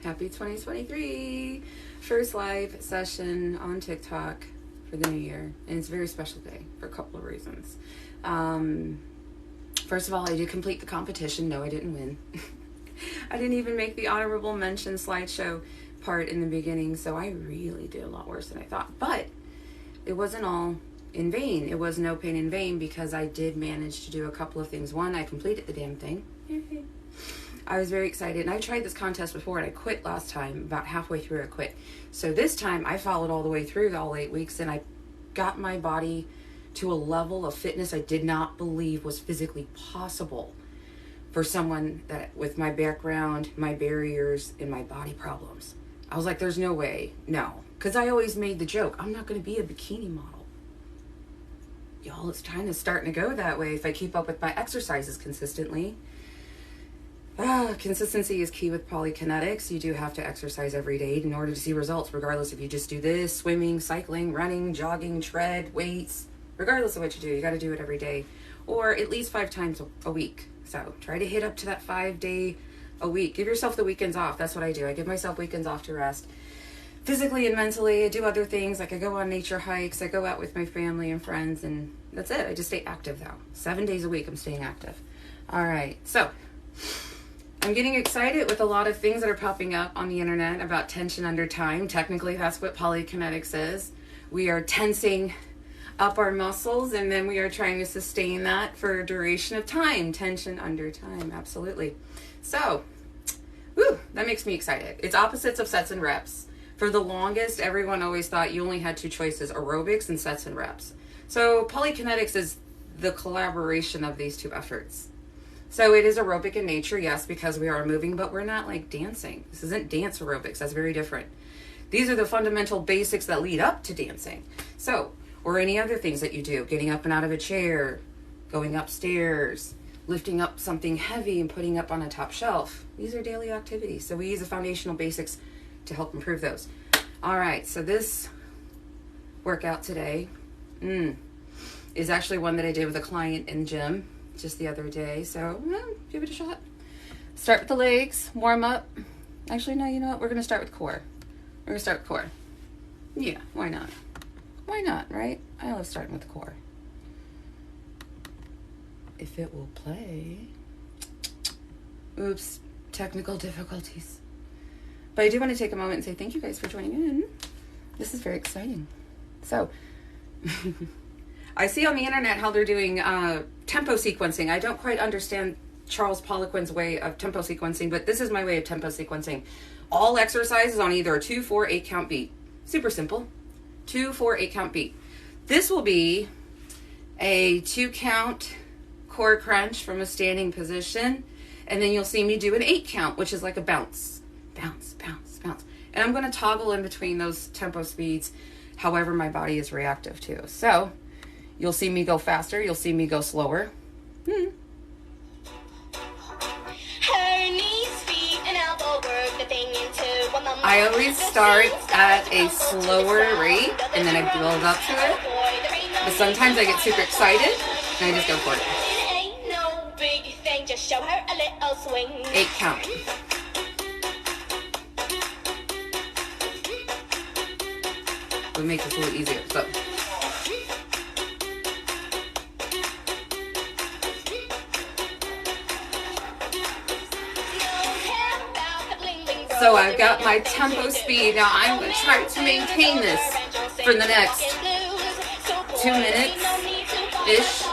Happy 2023. First live session on TikTok for the new year. And it's a very special day for a couple of reasons. First of all, I did complete the competition. No, I didn't win. I didn't even make the honorable mention slideshow part in the beginning, so I really did a lot worse than I thought. But it wasn't all in vain. It was no pain in vain because I did manage to do a couple of things. One, I completed the damn thing. I was very excited, and I tried this contest before, and I quit last time. About halfway through, I quit. So this time, I followed all the way through all 8 weeks, and I got my body to a level of fitness I did not believe was physically possible for someone that with my background, my barriers, and my body problems. I was like, there's no way. No. Because I always made the joke, I'm not going to be a bikini model. Y'all, it's kind of starting to go that way if I keep up with my exercises consistently. Consistency is key with Polykinetics. You do have to exercise every day in order to see results, regardless if you just do this, swimming, cycling, running, jogging, tread, weights. Regardless of what you do, you got to do it every day or at least 5 times a week. So try to hit up to that 5 day a week. Give yourself the weekends off. That's what I do. I give myself weekends off to rest physically and mentally. I do other things, like I go on nature hikes. I go out with my family and friends, and that's it. I just stay active though. 7 days a week I'm staying active. All right, so I'm getting excited with a lot of things that are popping up on the internet about tension under time. Technically, that's what Polykinetics is. We are tensing up our muscles, and then we are trying to sustain that for a duration of time. Tension under time, absolutely. So, that makes me excited. It's opposites of sets and reps. For the longest, everyone always thought you only had 2 choices, aerobics and sets and reps. So Polykinetics is the collaboration of these 2 efforts. So it is aerobic in nature, yes, because we are moving, but we're not like dancing. This isn't dance aerobics. That's very different. These are the fundamental basics that lead up to dancing. So, or any other things that you do, getting up and out of a chair, going upstairs, lifting up something heavy and putting up on a top shelf. These are daily activities. So we use the foundational basics to help improve those. All right, so this workout today is actually one that I did with a client in the gym just the other day, so give it a shot. Start with the legs, warm up. Actually, no, you know what? We're going to start with core. We're going to start with core. Yeah, why not? Why not, right? I love starting with the core. If it will play. Oops, technical difficulties. But I do want to take a moment and say thank you guys for joining in. This is very exciting. So, I see on the internet how they're doing tempo sequencing. I don't quite understand Charles Poliquin's way of tempo sequencing, but this is my way of tempo sequencing. All exercises on either a 2, 4, 8 count beat. Super simple. 2, 4, 8 count beat. This will be a 2 count core crunch from a standing position, and then you'll see me do an 8 count, which is like a bounce, bounce, bounce, bounce. And I'm going to toggle in between those tempo speeds, however my body is reactive to. So you'll see me go faster, you'll see me go slower. I always start at a slower rate and then I build up to it. But sometimes I get super excited and I just go for it. 8 count. We'll make this a little easier. So I've got my tempo speed. Now I'm going to try to maintain this for the next 2 minutes-ish.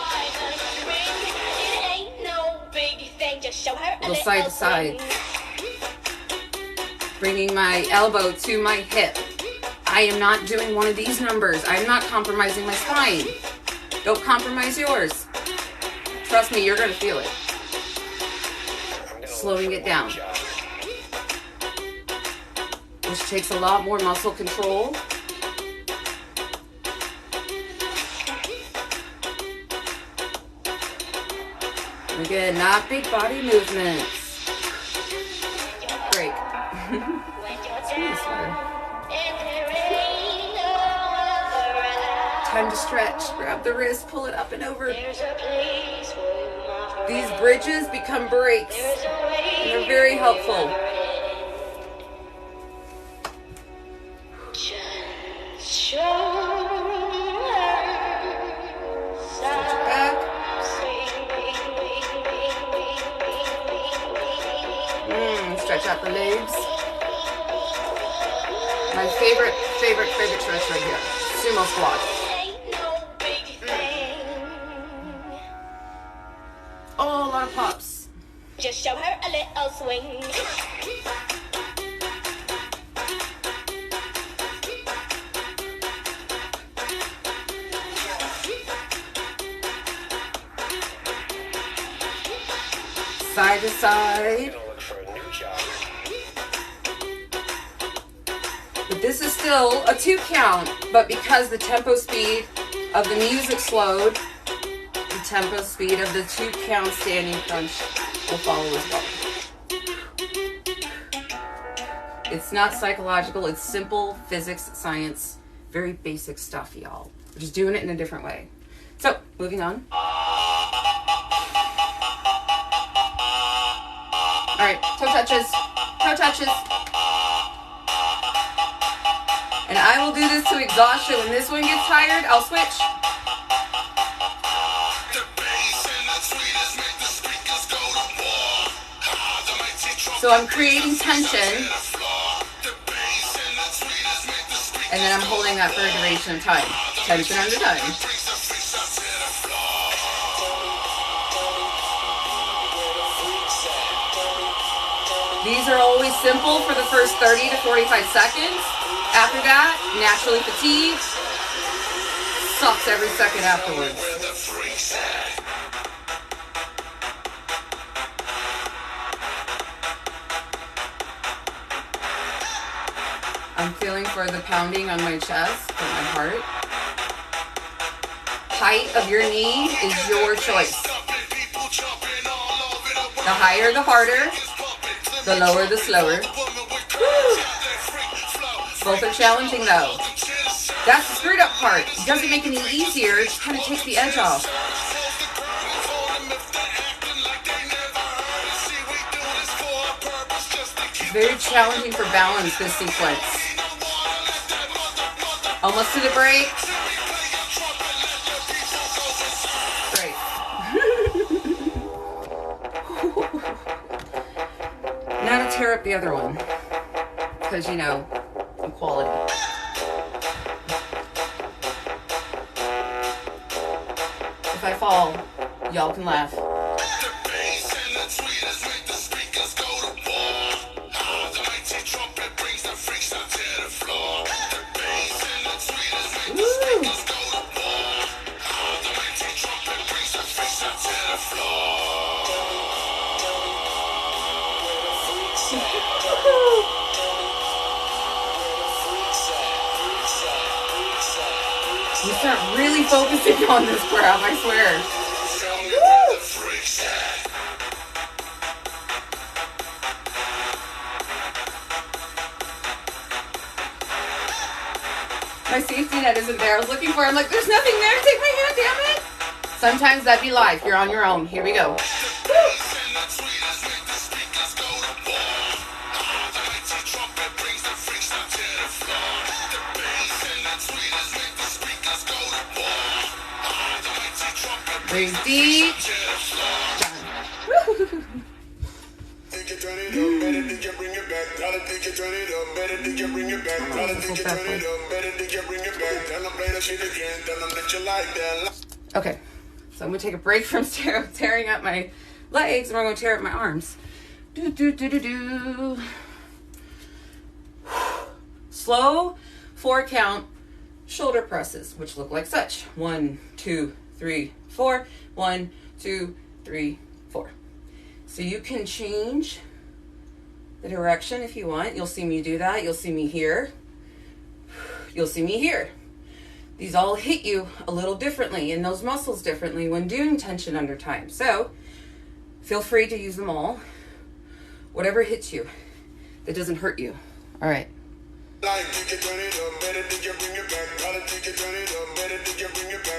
Little side to side. Bringing my elbow to my hip. I am not doing one of these numbers. I'm not compromising my spine. Don't compromise yours. Trust me, you're going to feel it. Slowing it down. Which takes a lot more muscle control. Again, not big body movements. Break. Time to stretch. Grab the wrist, pull it up and over. These bridges become breaks. And they're very helpful. Stretch out the legs. My favorite stretch right here. Sumo squat. Oh, a lot of pops. Just show her a little swing. Side to side. But this is still a 2 count, but because the tempo speed of the music slowed, the tempo speed of the 2 count standing crunch will follow as well. It's not psychological, it's simple physics, science, very basic stuff, y'all. We're just doing it in a different way. So, moving on. All right, toe touches, toe touches. And I will do this to exhaustion. When this one gets tired, I'll switch. So I'm creating tension, and then I'm holding that for a duration of time. Tension under time. These are always simple for the first 30 to 45 seconds. After that, naturally fatigued, sucks every second afterwards. I'm feeling for the pounding on my chest, for my heart. Height of your knee is your choice. The higher, the harder. The lower, the slower. Woo! Both are challenging though. That's the screwed up part. It doesn't make it any easier, it just kind of takes the edge off. It's very challenging for balance, this sequence. Almost to the break. Great. Now to tear up the other one. Because, you know, equality. If I fall, y'all can laugh. You start really focusing on this crap, I swear. Woo! My safety net isn't there. I was looking for it. I'm like, there's nothing there. Take my hand, damn it. Sometimes that'd be life. You're on your own. Here we go. Woo! Breathe deep. Okay, so I'm gonna take a break from tearing up my legs, and I'm gonna tear up my arms. Slow 4 count shoulder presses, which look like such. 1, 2, 3, 4. 1, 2, 3, 4. So you can change the direction if you want. You'll see me do that. You'll see me here. You'll see me here. These all hit you a little differently and those muscles differently when doing tension under time. So feel free to use them all. Whatever hits you that doesn't hurt you. All right.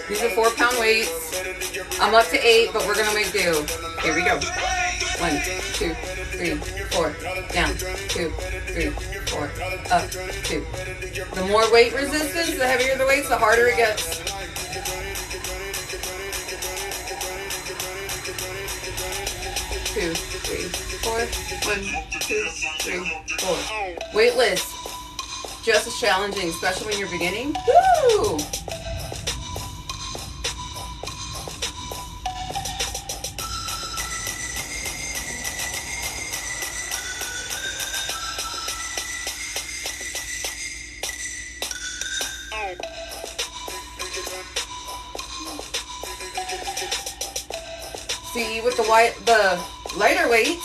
These are 4-pound weights. I'm up to 8, but we're gonna make do. Here we go. 1, 2, 3, 4. Down. 2, 3, 4. Up. 2. The more weight resistance, the heavier the weights, the harder it gets. 2, 3, 4. 1, 2, 3, 4. Weightless, just as challenging, especially when you're beginning. Woo! See, with the lighter weight,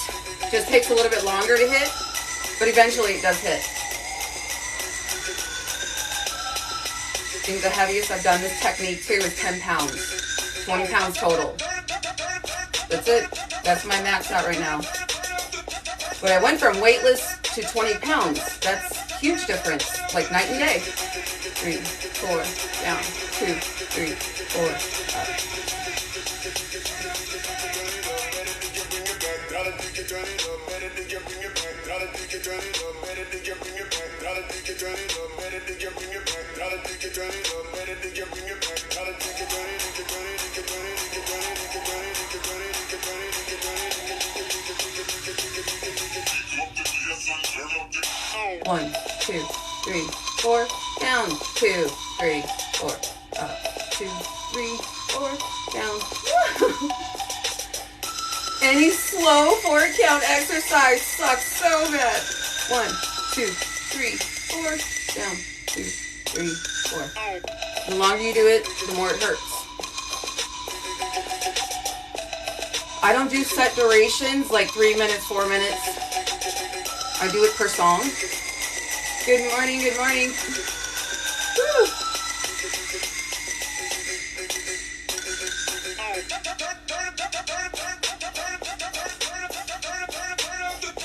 just takes a little bit longer to hit, but eventually it does hit. I think the heaviest I've done this technique too is 10 pounds, 20 pounds total. That's it. That's my max out right now. But I went from weightless to 20 pounds. That's a huge difference, like night and day. 3, 4, down, 2, 3, 4, up. One, 2, 3, 4, down, 2, 3, 4, up, 2, 3, 4, down. Any slow 4 count exercise sucks so bad. 1, 2, 3, 4, down, 2, 3, 4. The longer you do it, the more it hurts. I don't do set durations like 3 minutes, 4 minutes. I do it per song. Good morning, good morning. Woo.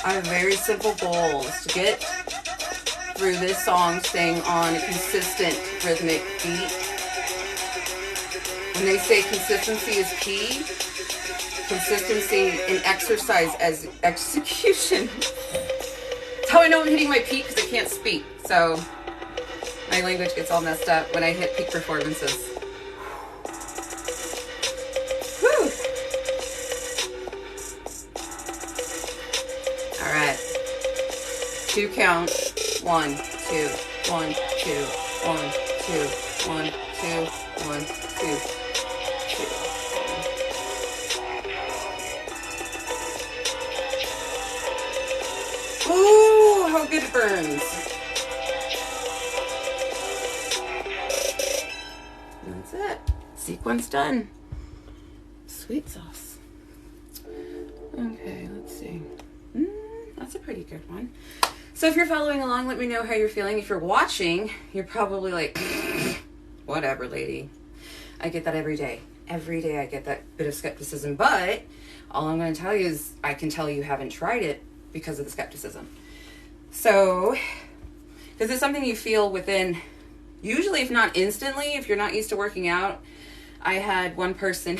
I have very simple goals to get through this song staying on a consistent rhythmic beat. When they say consistency is key, consistency in exercise as execution. That's how I know I'm hitting my peak, because I can't speak. So my language gets all messed up when I hit peak performances. Whew. All right. 2 count. 1, 2, 1, 2, 1, 2, 1, 2, 1, 2. Ooh, how good it burns. That's it. Sequence done. Sweet sauce. Okay, let's see. That's a pretty good one. So if you're following along, let me know how you're feeling. If you're watching, you're probably like, whatever, lady. I get that every day. Every day I get that bit of skepticism. But all I'm going to tell you is I can tell you haven't tried it because of the skepticism. So, because it's something you feel within, usually if not instantly, if you're not used to working out. I had one person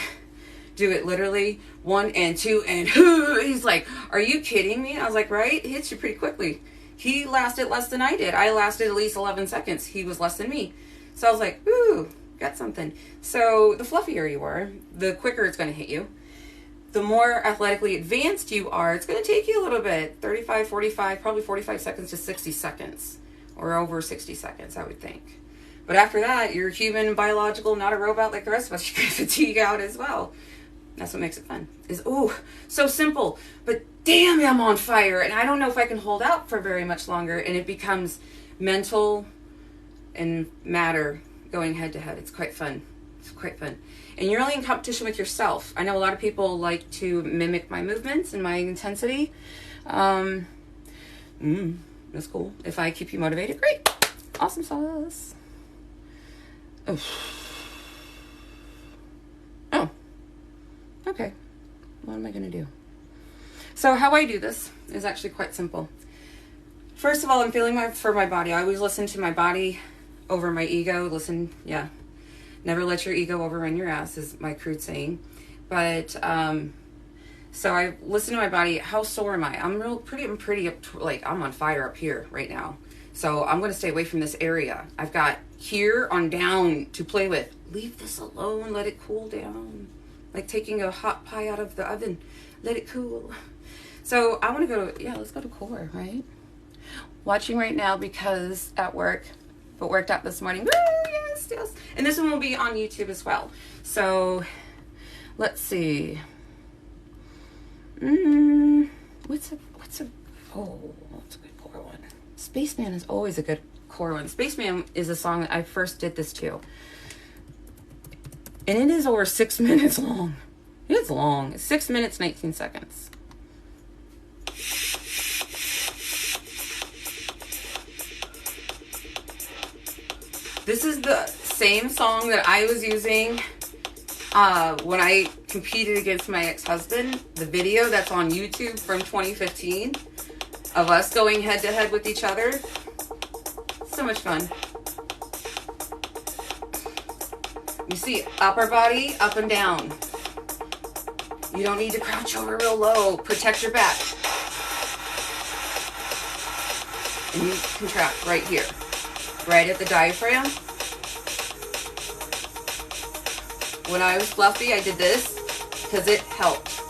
do it literally 1 and 2 and he's like, are you kidding me? I was like, right? It hits you pretty quickly. He lasted less than I did. I lasted at least 11 seconds. He was less than me. So I was like, ooh, got something. So the fluffier you are, the quicker it's going to hit you. The more athletically advanced you are, it's going to take you a little bit. 35, 45, probably 45 seconds to 60 seconds. Or over 60 seconds, I would think. But after that, you're human, biological, not a robot like the rest of us. You're going to fatigue out as well. That's what makes it fun. Is, ooh, so simple. But damn, I'm on fire. And I don't know if I can hold out for very much longer. And it becomes mental and matter going head to head. It's quite fun. It's quite fun. And you're only in competition with yourself. I know a lot of people like to mimic my movements and my intensity. That's cool. If I keep you motivated, great. Awesome sauce. Oh. Oh. Okay. What am I going to do? So how I do this is actually quite simple. First of all, I'm feeling for my body. I always listen to my body over my ego. Never let your ego overrun your ass is my crude saying. But, so I listen to my body. How sore am I? I'm I'm on fire up here right now. So I'm going to stay away from this area. I've got here on down to play with. Leave this alone. Let it cool down. Like taking a hot pie out of the oven. Let it cool. So I want to go to, yeah, let's go to core, right? Watching right now because at work, but worked out this morning. Woo, yes, yes. And this one will be on YouTube as well. So let's see. What's a good core one? Spaceman is always a good core one. Spaceman is a song that I first did this to. And it is over 6 minutes long. It's long. It's 6 minutes, 19 seconds. This is the same song that I was using when I competed against my ex-husband. The video that's on YouTube from 2015 of us going head to head with each other. So much fun. You see upper body, up and down. You don't need to crouch over real low. Protect your back. And you contract right here. Right at the diaphragm. When I was fluffy, I did this because it helped.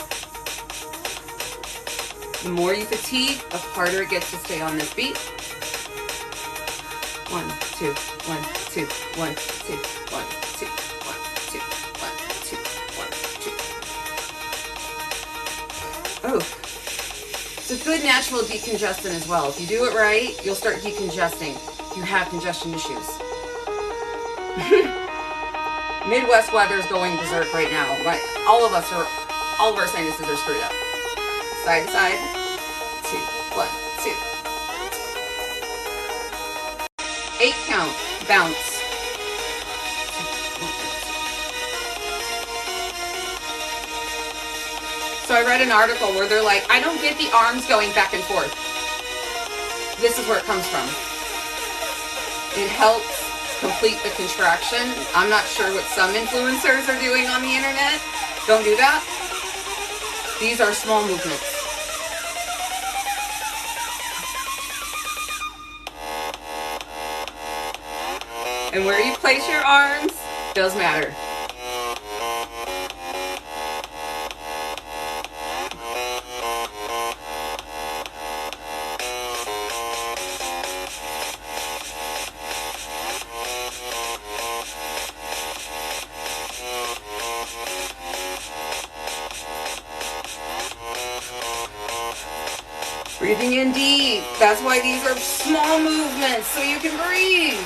The more you fatigue, the harder it gets to stay on this beat. 1, 2, 1, 2, 1, 2, 1, 2, 1, 2, 1, 2, 1, 2. Oh. It's a good natural decongestant as well. If you do it right, you'll start decongesting. You have congestion issues. Midwest weather is going berserk right now. All of our sinuses are screwed up. Side to side. 2, 1, 2. 8 count. Bounce. So I read an article where they're like, I don't get the arms going back and forth. This is where it comes from. It helps complete the contraction. I'm not sure what some influencers are doing on the internet. Don't do that. These are small movements. And where you place your arms does matter. Breathing in deep. That's why these are small movements, so you can breathe.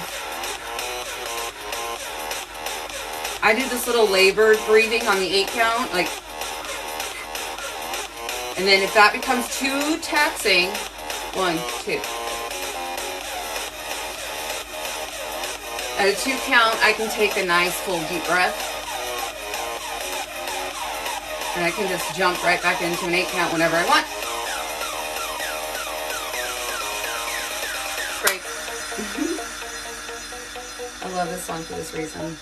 I do this little labored breathing on the 8 count, like, and then if that becomes too taxing, 1, 2. At a 2 count, I can take a nice full deep breath. And I can just jump right back into an 8 count whenever I want. Great. I love this song for this reason.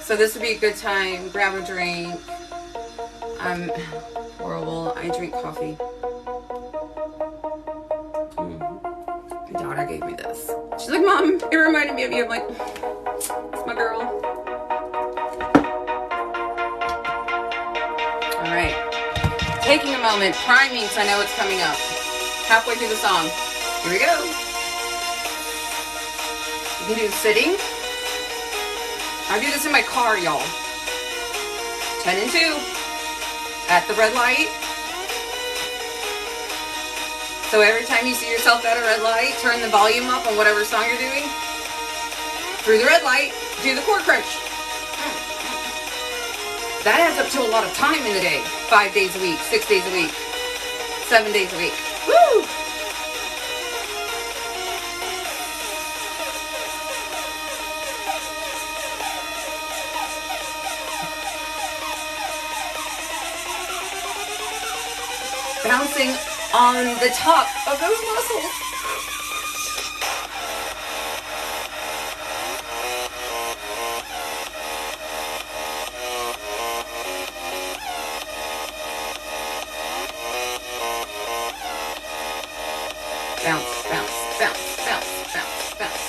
So this would be a good time. Grab a drink. I'm horrible. I drink coffee. My daughter gave me this. She's like, Mom, it reminded me of you. I'm like, it's my girl. All right. Taking a moment, priming so I know it's coming up. Halfway through the song. Here we go. You can do sitting. I do this in my car, y'all. 10 and 2. At the red light. So every time you see yourself at a red light, turn the volume up on whatever song you're doing. Through the red light, do the core crunch. That adds up to a lot of time in the day. 5 days a week, 6 days a week, 7 days a week. Woo! Bouncing on the top of those muscles. Bounce, bounce, bounce, bounce, bounce, bounce.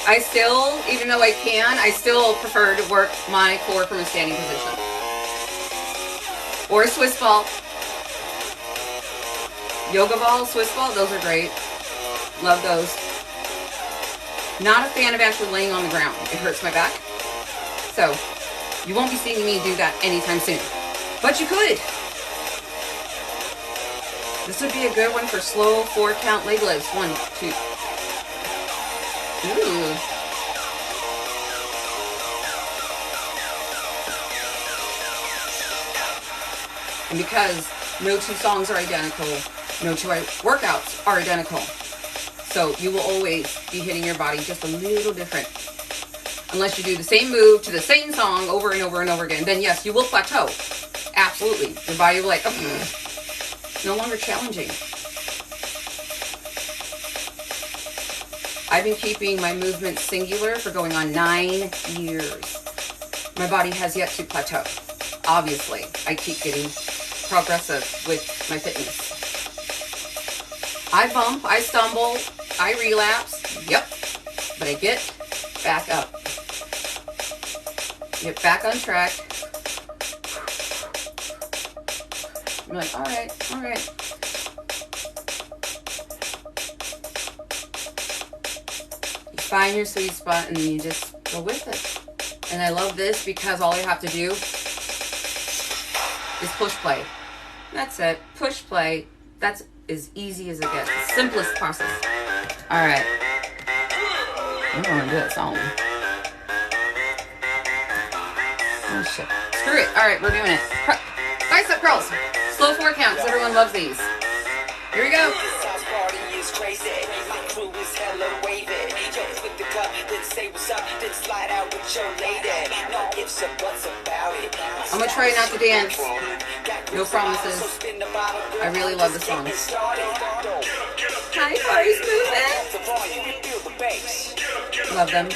I still, even though I can, I still prefer to work my core from a standing position. Or a Swiss ball. Yoga ball, Swiss ball, those are great. Love those. Not a fan of actually laying on the ground. It hurts my back. So, you won't be seeing me do that anytime soon. But you could. This would be a good one for slow 4-count leg lifts. 1, 2. Ooh. And because no two songs are identical, no two workouts are identical. So you will always be hitting your body just a little different. Unless you do the same move to the same song over and over and over again, then yes, you will plateau. Absolutely. Your body will no longer challenging. I've been keeping my movement singular for going on 9 years. My body has yet to plateau. Obviously, I keep getting progressive with my fitness. I bump, I stumble, I relapse, yep, but I get back up. Get back on track. I'm like, all right. You find your sweet spot and then you just go with it. And I love this because all I have to do is push play. That's it. Push play. That's as easy as it gets. The simplest process. All right. I'm going to do that song. Oh, shit. Screw it. All right, we're doing it. Bicep curls. Slow 4 counts. Everyone loves these. Here we go. I'm going to try not to dance. No promises. I really love the song. Hi, Corey's moving. Love them.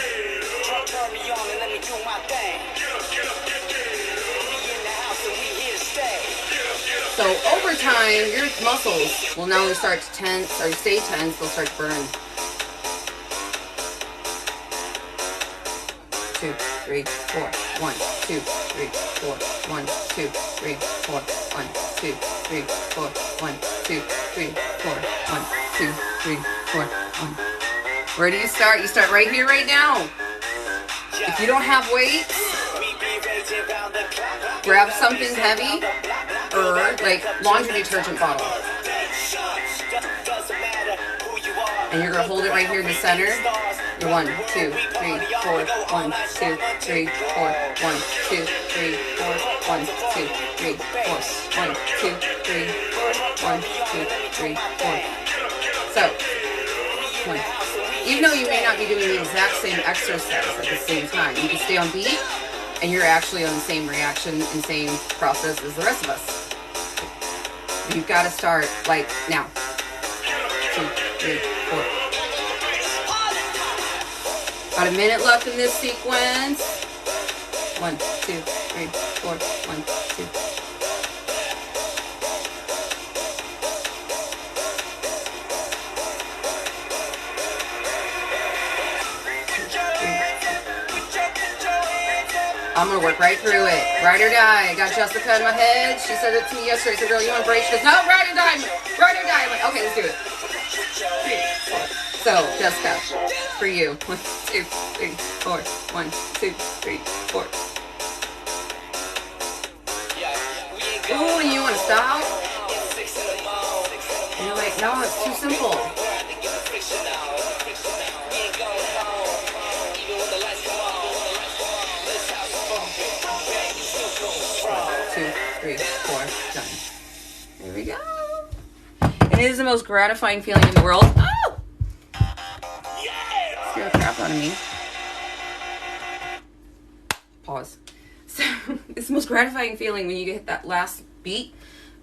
So over time, your muscles will not only start to tense or stay tense, they'll start to burn. 2, 3, 4. 1, 2, 3, 4. 1, 2, 3, 4. 1, 2, 3, 4. 1, 2, 3, 4. 1, 2, 3, 4. 1. Where do you start? You start right here, right now. If you don't have weights, grab something heavy or like laundry detergent bottle. And you're going to hold it right here in the center. 1, 2, 3, 4. 1, 2, 3, 4. 1, 2, 3, 4. 1, 2, 3, 4. 1, 2, 3, 4. 1, 2, 3, 4. So, even though you may not be doing the exact same exercise at the same time, you can stay on beat and you're actually on the same reaction and same process as the rest of us. You've got to start like now. 2, 3, 4. About a minute left in this sequence. 1, 2, 3, 4. 1, 2. I'm going to work right through it. Ride or die. I got Jessica in my head. She said it to me yesterday. I said, girl, you want a break? She goes, no, ride or die. Ride or die. I'm like, okay, let's do it. So, Jessica, for you. 1, 2, 3, 4. 1, 2, 3, 4. Ooh, and you want to stop? And you're like, no, it's too simple. 2, 3, 4, done. There we go. And it is the most gratifying feeling in the world. Oh! Scare the crap out of me. Pause. So, it's the most gratifying feeling when you get that last beat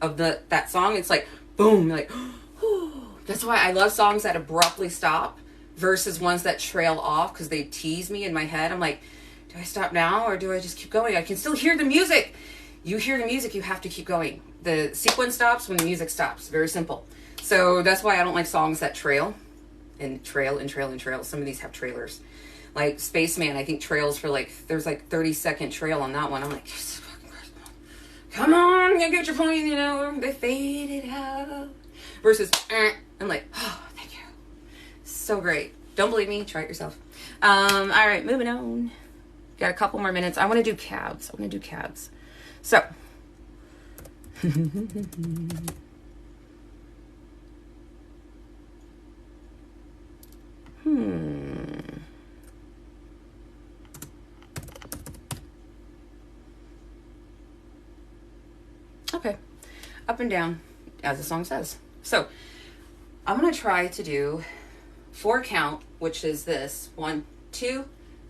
of that song. It's like, boom, like, whew. That's why I love songs that abruptly stop versus ones that trail off because they tease me in my head. I'm like, do I stop now or do I just keep going? I can still hear the music. You hear the music, you have to keep going. The sequence stops when the music stops. Very simple. So that's why I don't like songs that trail and trail and trail and trail. Some of these have trailers. Like Spaceman, I think trails for like, there's like 30-second trail on that one. I'm like, come on, you get your point, you know, they faded out. Versus, I'm like, oh, thank you. So great. Don't believe me, try it yourself. All right, moving on. Got a couple more minutes. I want to do calves. So. Okay. Up and down, as the song says. So, I'm going to try to do 4 count, which is this. 1, 2,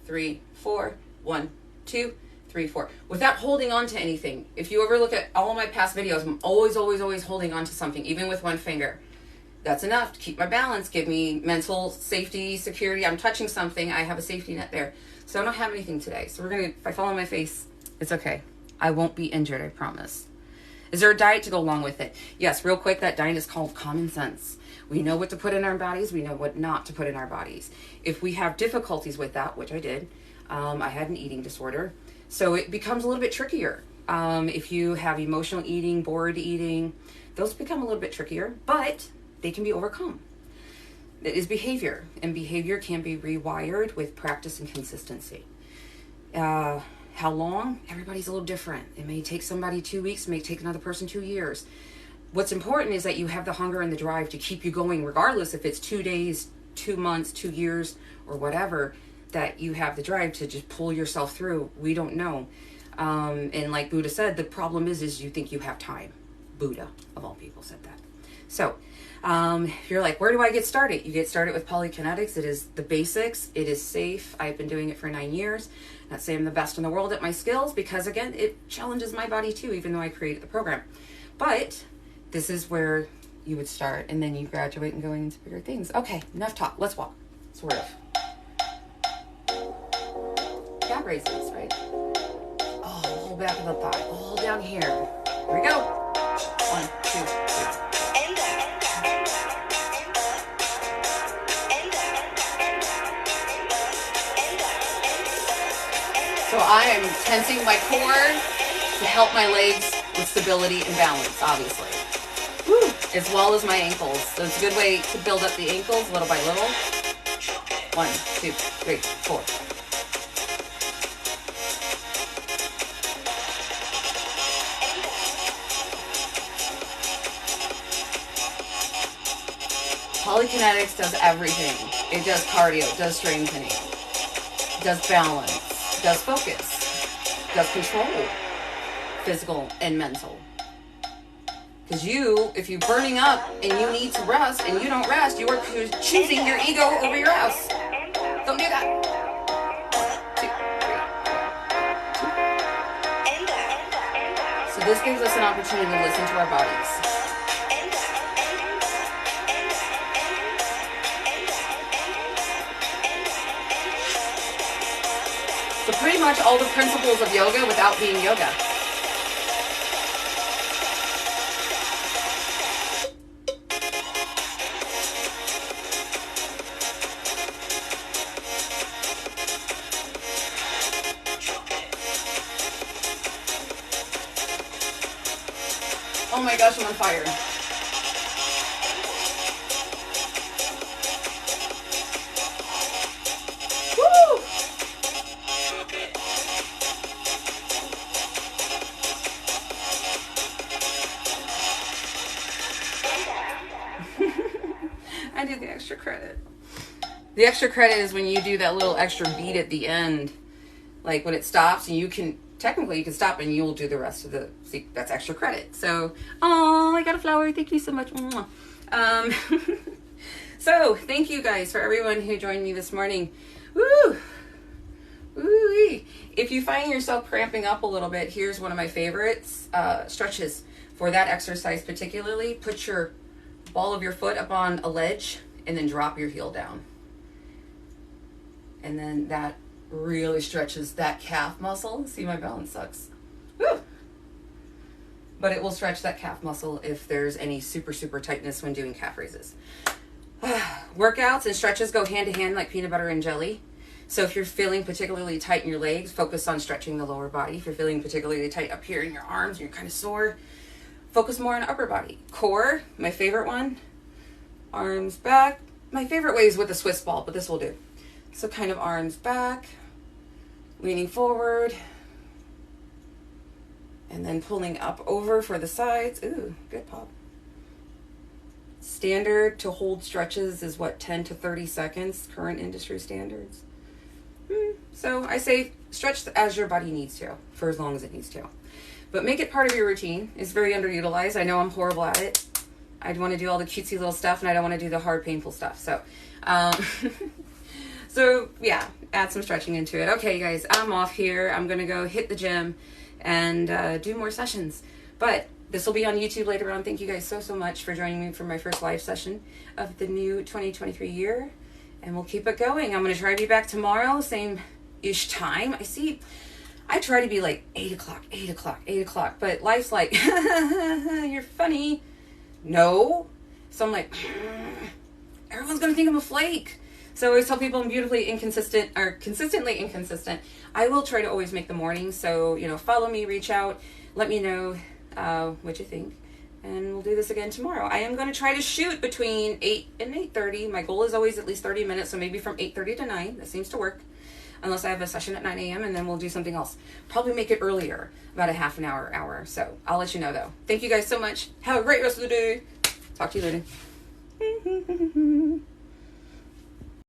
3, 4. 1, 2, 3, 4. Without holding on to anything. If you ever look at all of my past videos, I'm always holding on to something, even with one finger. That's enough to keep my balance, give me mental safety, security. I'm touching something, I have a safety net there. So I don't have anything today. So if I fall on my face, it's okay. I won't be injured, I promise. Is there a diet to go along with it? Yes, real quick, that diet is called common sense. We know what to put in our bodies, we know what not to put in our bodies. If we have difficulties with that, which I did, I had an eating disorder, so it becomes a little bit trickier. If you have emotional eating, bored eating, those become a little bit trickier, but they can be overcome. It is behavior, and behavior can be rewired with practice and consistency. How long? Everybody's a little different. It may take somebody 2 weeks, it may take another person 2 years. What's important is that you have the hunger and the drive to keep you going, regardless if it's 2 days, 2 months, 2 years, or whatever, that you have the drive to just pull yourself through. We don't know. And like Buddha said, the problem is you think you have time. Buddha, of all people, said that. So, if you're like, where do I get started? You get started with Polykinetics. It is the basics. It is safe. I've been doing it for 9 years. Not saying I'm the best in the world at my skills, because again, it challenges my body too, even though I created the program. But this is where you would start, and then you graduate and going into bigger things. Okay, enough talk. Let's walk. Sort of. Calf raises, right? Oh, whole back of the thigh. All down here. Here we go. 1, 2, 3. So I am tensing my core to help my legs with stability and balance, obviously. Woo! As well as my ankles. So it's a good way to build up the ankles little by little. 1, 2, 3, 4. Polykinetics does everything. It does cardio, it does strengthening, it does balance, it does focus, it does control, physical and mental. Because if you're burning up and you need to rest and you don't rest, you are choosing your ego over your house. Don't do that. 1, 2, 3, 4, 2. So this gives us an opportunity to listen to our bodies. So pretty much all the principles of yoga without being yoga. Oh my gosh, I'm on fire. Woo! I did the extra credit. The extra credit is when you do that little extra beat at the end. Like when it stops, and you can stop and you'll do the rest of the, see, that's extra credit. So, oh, I got a flower. Thank you so much. So thank you guys for everyone who joined me this morning. Woo! Woo-wee. If you find yourself cramping up a little bit, here's one of my favorites, stretches for that exercise particularly. Put your ball of your foot up on a ledge and then drop your heel down. And then that really stretches that calf muscle. See, my balance sucks. Woo! But it will stretch that calf muscle if there's any super tightness when doing calf raises. Workouts and stretches go hand to hand like peanut butter and jelly. So if you're feeling particularly tight in your legs, focus on stretching the lower body. If you're feeling particularly tight up here in your arms and you're kind of sore, focus more on upper body. Core, my favorite one. Arms back. My favorite way is with a Swiss ball, but this will do. So kind of arms back, leaning forward, and then pulling up over for the sides. Ooh, good pop. Standard to hold stretches is what, 10 to 30 seconds, current industry standards. So I say stretch as your body needs to, for as long as it needs to. But make it part of your routine. It's very underutilized. I know I'm horrible at it. I want to do all the cutesy little stuff, and I don't want to do the hard, painful stuff. So, so yeah, add some stretching into it. Okay, guys, I'm off here. I'm going to go hit the gym and do more sessions. But this will be on YouTube later on. Thank you guys so much for joining me for my first live session of the new 2023 year. And we'll keep it going. I'm going to try to be back tomorrow, same-ish time. I try to be like 8 o'clock. But life's like, you're funny. No. So I'm like, everyone's going to think I'm a flake. So I always tell people I'm beautifully inconsistent, or consistently inconsistent. I will try to always make the morning. So, you know, follow me, reach out, let me know what you think. And we'll do this again tomorrow. I am going to try to shoot between 8 and 8:30. My goal is always at least 30 minutes, so maybe from 8:30 to 9. That seems to work. Unless I have a session at 9 a.m. and then we'll do something else. Probably make it earlier, about a half an hour. So I'll let you know, though. Thank you guys so much. Have a great rest of the day. Talk to you later.